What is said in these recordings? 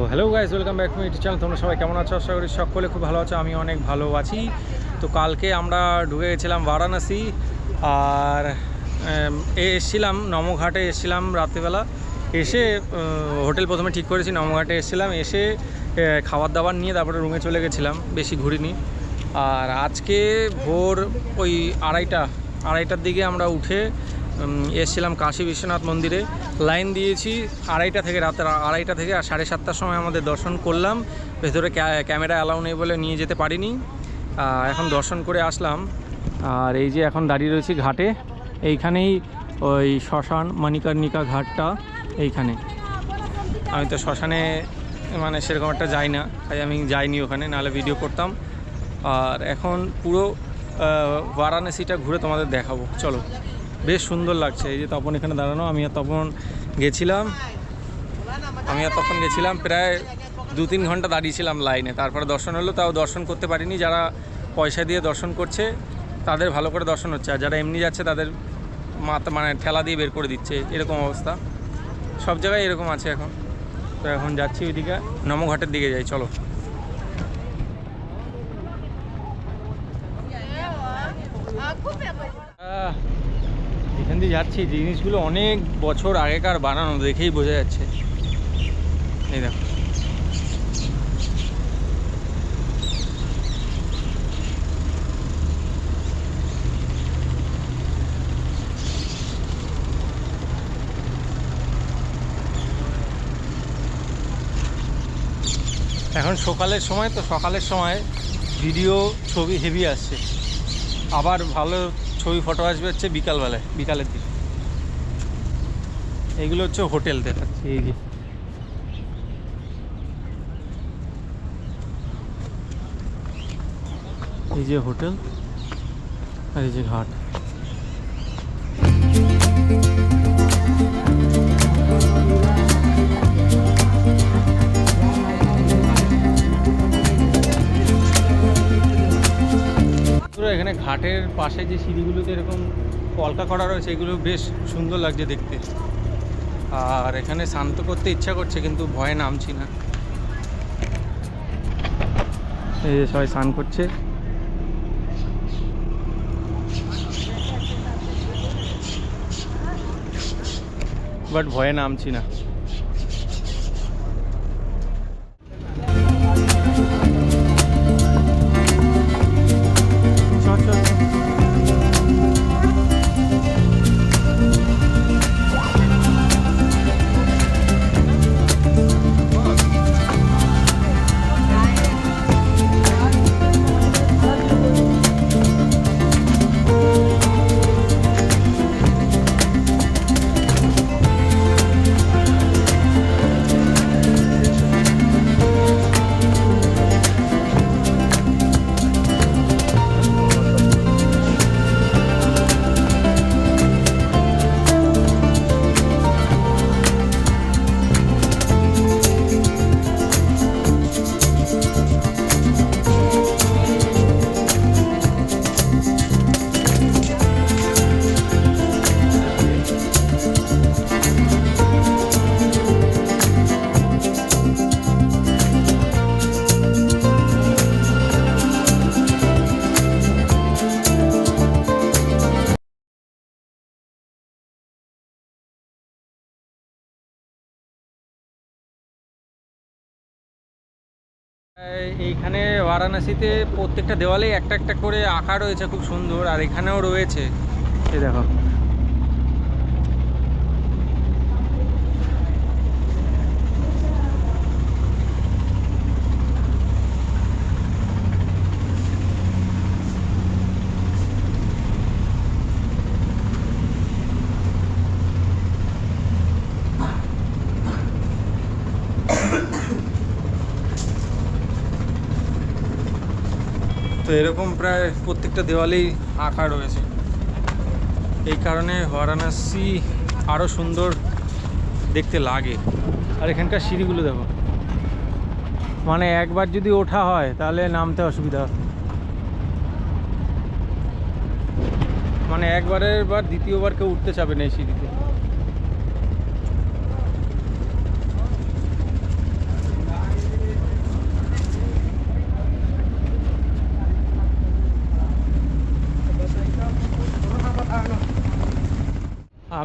Hello guys, welcome back to YouTube channel. তোমরা সবাই কেমন আছো? আশা করি সকলে খুব ভালো আছো। আমি অনেক ভালো আছি। তো কালকে আমরা ঢুকে গেছিলাম বারাণসী, আর এসেছিলাম নমঘাটে, এসেছিলাম রাত্রিবেলা। এসে হোটেল প্রথমে ঠিক করেছি, নমঘাটে এসেছিলাম। এসে খাবার দাবার নিয়ে তারপরে রুমে চলে গেছিলাম, বেশি ঘুরিনি। আর আজকে ভোর ওই আড়াইটার দিকে আমরা উঠে এসেছিলাম কাশী বিশ্বনাথ মন্দিরে। লাইন দিয়েছি রাতের আড়াইটা থেকে, আর 7:30টার সময় আমাদের দর্শন করলাম। ভেতরে ক্যামেরা অ্যালাউ নেই বলে নিয়ে যেতে পারিনি। এখন দর্শন করে আসলাম। আর এই যে এখন দাঁড়িয়ে রয়েছি ঘাটে, এইখানেই ওই শ্মশান মণিকর্ণিকা ঘাটটা এইখানে। আমি তো শ্মশানে মানে সেরকম একটা যাই না, তাই আমি যাইনি ওখানে, নাহলে ভিডিও করতাম। আর এখন পুরো বারাণসীটা ঘুরে তোমাদের দেখাবো, চলো। বেশ সুন্দর লাগছে। এই যে তপন এখানে দাঁড়ানো, আমি আর তখন গেছিলাম প্রায় 2-3 ঘন্টা দাঁড়িয়েছিলাম লাইনে, তারপরে দর্শন হলো। তাও দর্শন করতে পারিনি। যারা পয়সা দিয়ে দর্শন করছে তাদের ভালো করে দর্শন হচ্ছে, আর যারা এমনি যাচ্ছে তাদের মানে ঠেলা দিয়ে বের করে দিচ্ছে, এরকম অবস্থা। সব জায়গায় এরকম আছে এখন। তো এখন যাচ্ছি ওইদিকে, নমঘাটের দিকে যাই, চলো। এখান দিয়ে যাচ্ছি, জিনিসগুলো অনেক বছর আগেকার বানানো, দেখেই বোঝা যাচ্ছে। এই দেখো, এখন সকালের সময়, তো সকালের সময় ভিডিও ছবি হেভি আসছে। আবার ভালো ছবি ফটো আসবে হচ্ছে বিকালের দিকে। এইগুলো হচ্ছে হোটেল দেখাচ্ছি, এই যে হোটেল, আর এই যে ঘাট। এখানে ঘাটের পাশে যে সিঁড়িগুলোতে এরকম কলকা করা রয়েছে, এগুলো বেশ সুন্দর লাগছে দেখতে। আর এখানে শান্ত করতে ইচ্ছা করছে, কিন্তু ভয়ে নামছি না। এই যে সবাই স্নান করছে, বাট ভয়ে নামছি না। এইখানে বারাণসীতে প্রত্যেকটা দেওয়ালেই একটা একটা করে আঁকা রয়েছে, খুব সুন্দর। আর এখানেও রয়েছে, এই দেখো। তো এরকম প্রায় প্রত্যেকটা দেওয়ালেই আঁকা রয়েছে। এই কারণে বারাণসী আরও সুন্দর দেখতে লাগে। আর এখানকার সিঁড়িগুলো দেখো, মানে একবার যদি ওঠা হয় তাহলে নামতে অসুবিধা, মানে একবারের বার দ্বিতীয়বার কেউ উঠতে চাবে না এই সিঁড়িতে।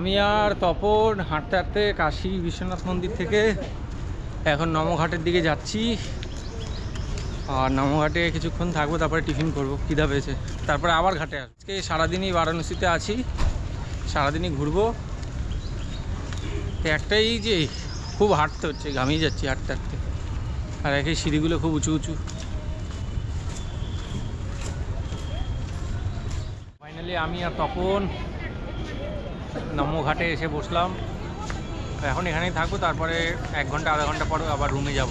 আমি আর তপন হাঁটতে হাঁটতে কাশী বিশ্বনাথ মন্দির থেকে এখন নমঘাটের দিকে যাচ্ছি। আর নমঘাটে কিছুক্ষণ থাকবো, তারপরে টিফিন করবো, খিদা পেয়েছে, তারপরে আবার ঘাটে আসবো। আজকে সারাদিনই বারাণসীতে আছি, সারাদিনই ঘুরবো। একটাই যে খুব হাঁটতে হচ্ছে, ঘামিয়ে যাচ্ছি হাঁটতে হাঁটতে, আর একে সিঁড়িগুলো খুব উঁচু উঁচু। ফাইনালি আমি আর তপন নমঘাটে এসে বসলাম। এখন এখানেই থাকবো, তারপরে 1 ঘন্টা আধা ঘন্টা পরে আবার রুমে যাব।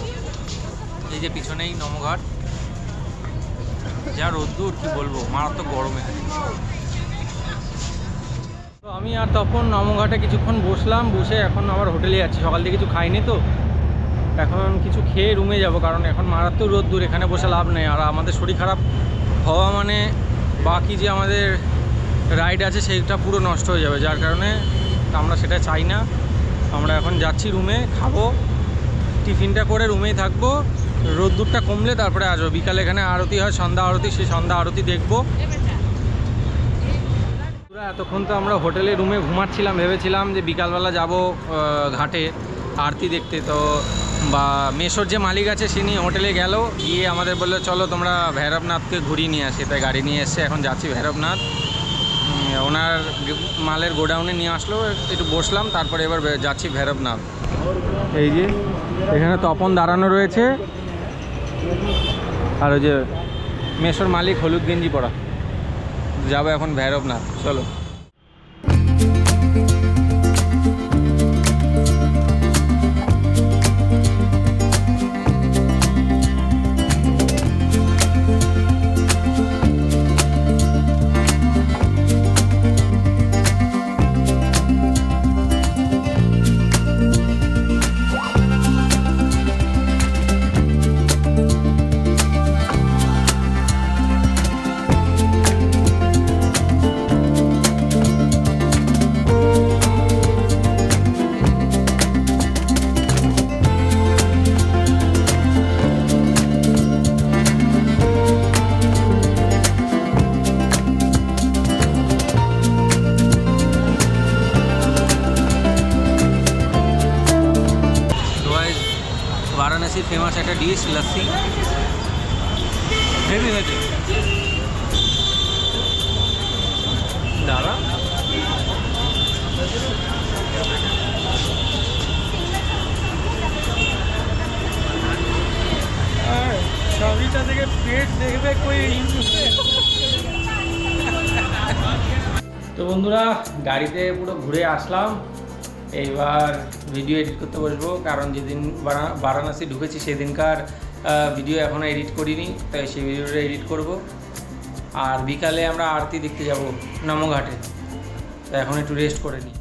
এই যে পিছনেই নমঘাট, যা রোদ্দুর কি বলবো, মারাত্মক গরমে। তো আমি আর তখন নমঘাটে কিছুক্ষণ বসলাম, বসে এখন আবার হোটেলে যাচ্ছি। সকাল থেকে কিছু খাইনি তো, এখন কিছু খেয়ে রুমে যাব, কারণ এখন মারাত্মক রোদ্দুর, এখানে বসে লাভ নেই। আর আমাদের শরীর খারাপ হওয়া মানে বাকি যে আমাদের রাইড আছে সেইটা পুরো নষ্ট হয়ে যাবে, যার কারণে আমরা সেটা চাই না। আমরা এখন যাচ্ছি রুমে, খাবো, টিফিনটা করে রুমেই থাকবো। রোদ্দুরটা কমলে তারপরে আসবো। বিকালে এখানে আরতি হয়, সন্ধ্যা আরতি, সেই সন্ধ্যা আরতি দেখবো। এতক্ষণ তো আমরা হোটেলে রুমে ঘুমাচ্ছিলাম, ভেবেছিলাম যে বিকালবেলা যাব ঘাটে আরতি দেখতে। তো বা মেসোর যে মালিক আছে তিনি হোটেলে গেল, গিয়ে আমাদের বললো চলো তোমরা ভৈরবনাথকে ঘুরিয়ে নিয়ে আসি। তাই গাড়ি নিয়ে এসছে, এখন যাচ্ছি ভৈরবনাথ। ওনার মালের গোডাউনে নিয়ে আসলো, একটু বসলাম, তারপরে এবার যাচ্ছি ভৈরবনাথ। এই যে এখানে তপন দাঁড়ানো রয়েছে, আর ওই যে মেসোর মালিক হলুদ গেঞ্জি পরা। যাবো এখন ভৈরবনাথ, চলো। বারাণসীর ফেমাস একটা ডিশ লস্যি, হেভি হয়েছে দাদা। ছবিটা থেকে পেট দেখবে কই। তো বন্ধুরা, গাড়িতে পুরো ঘুরে আসলাম, এইবার ভিডিও এডিট করতে বসবো, কারণ যেদিন বারাণসী ঢুকেছি সেদিনকার ভিডিও এখনও এডিট করিনি, তাই সেই ভিডিওটা এডিট করব। আর বিকালে আমরা আরতি দেখতে যাব নমঘাটে, তো এখন একটু রেস্ট করে নিই।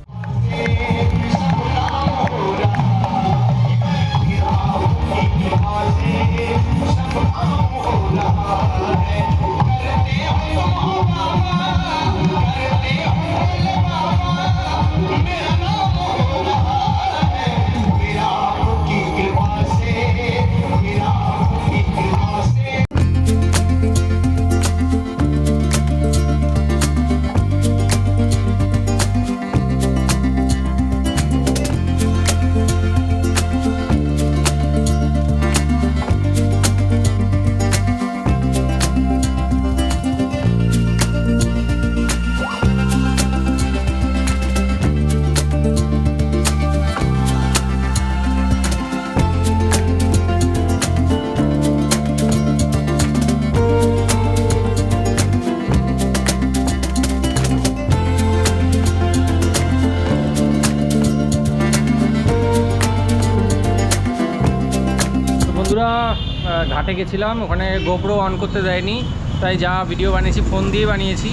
ঘাটে গেছিলাম, ওখানে গোপ্রো অন করতে দেয়নি, তাই যা ভিডিও বানিয়েছি ফোন দিয়ে বানিয়েছি।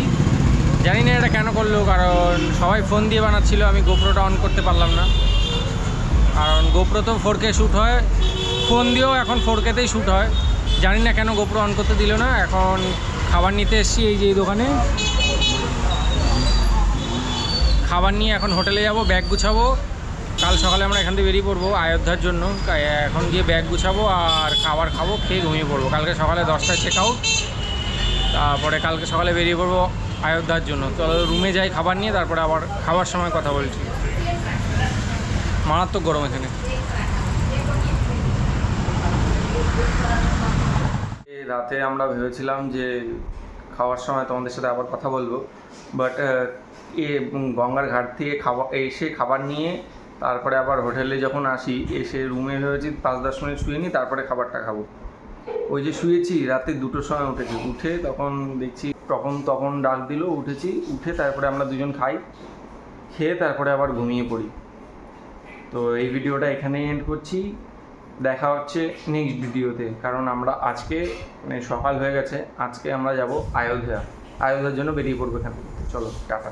জানি না এটা কেন করলো, কারণ সবাই ফোন দিয়ে বানাচ্ছিল, আমি গোপ্রোটা অন করতে পারলাম না। কারণ গোপ্রো তো 4K শ্যুট হয়, ফোন দিয়েও এখন 4Kতেই শ্যুট হয়। জানি না কেন গোপ্রো অন করতে দিল না। এখন খাবার নিতে এসেছি এই যে এই দোকানে, খাবার নিয়ে এখন হোটেলে যাব, ব্যাগ গুছাবো। কাল সকালে আমরা এখান থেকে বেরিয়ে পড়বো অযোধ্যার জন্য। এখন গিয়ে ব্যাগ গুছাবো আর খাবার খাবো, খেয়ে ঘুমিয়ে পড়বো। কালকে সকালে 10টায় চেক আউট, তারপরে কালকে সকালে বেরিয়ে পড়বো অযোধ্যার জন্য। তো রুমে যাই খাবার নিয়ে, তারপরে আবার খাবার সময় কথা বলছি। মারাত্মক গরম এখানে। রাতে আমরা ভেবেছিলাম যে খাওয়ার সময় তোমাদের সাথে আবার কথা বলবো, বাট গঙ্গার ঘাট থেকে খাবার নিয়ে তারপরে আবার হোটেলে যখন আসি, এসে রুমে ভেবেছি 5-10 মিনিট শুয়ে নিই, তারপরে খাবারটা খাবো। ওই যে শুয়েছি রাতে 2টোর সময় উঠে তখন দেখছি তখন ডাক দিল, উঠেছি, উঠে তারপরে আমরা দুজন খাই, খেয়ে তারপরে আবার ঘুমিয়ে পড়ি। তো এই ভিডিওটা এখানেই এন্ড করছি, দেখা হচ্ছে নেক্সট ভিডিওতে। কারণ আমরা আজকে সকাল হয়ে গেছে, আজকে আমরা যাব অযোধ্যার জন্য বেরিয়ে পড়বো এখানে। চলো টাটা।